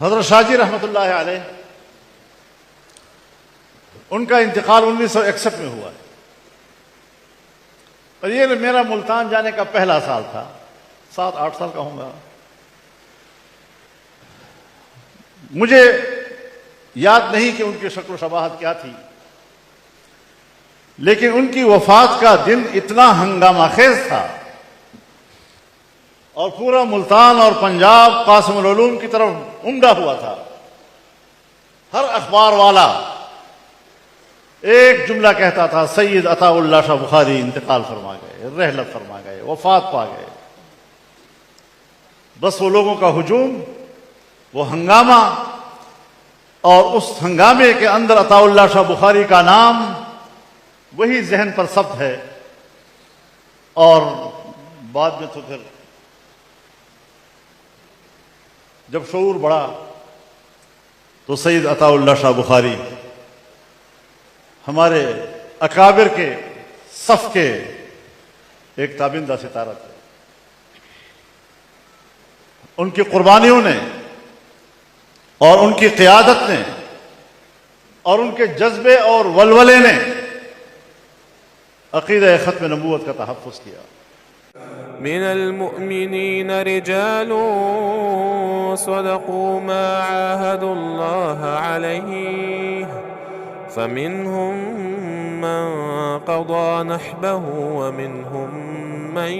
حضرت شاہ جی رحمۃ اللہ علیہ، ان کا انتقال 1961 میں ہوا ہے، اور یہ میرا ملتان جانے کا پہلا سال تھا، 7-8 سال کا ہوں گا۔ مجھے یاد نہیں کہ ان کی شکل و شباہت کیا تھی، لیکن ان کی وفات کا دن اتنا ہنگامہ خیز تھا، اور پورا ملتان اور پنجاب قاسم العلوم کی طرف امڈا ہوا تھا۔ ہر اخبار والا ایک جملہ کہتا تھا، سید عطا اللہ شاہ بخاری انتقال فرما گئے، رحلت فرما گئے، وفات پا گئے۔ بس وہ لوگوں کا ہجوم، وہ ہنگامہ، اور اس ہنگامے کے اندر عطا اللہ شاہ بخاری کا نام وہی ذہن پر ثبت ہے۔ اور بعد میں تو پھر جب شعور بڑھا تو سید عطا اللہ شاہ بخاری ہمارے اکابر کے صف کے ایک تابندہ ستارہ تھے۔ ان کی قربانیوں نے اور ان کی قیادت نے اور ان کے جذبے اور ولولے نے عقیدہ ختم نبوت کا تحفظ کیا۔ من المؤمنين رجال صدقوا ما عاهدوا الله عليه فمنهم من قضى نحبه ومنهم من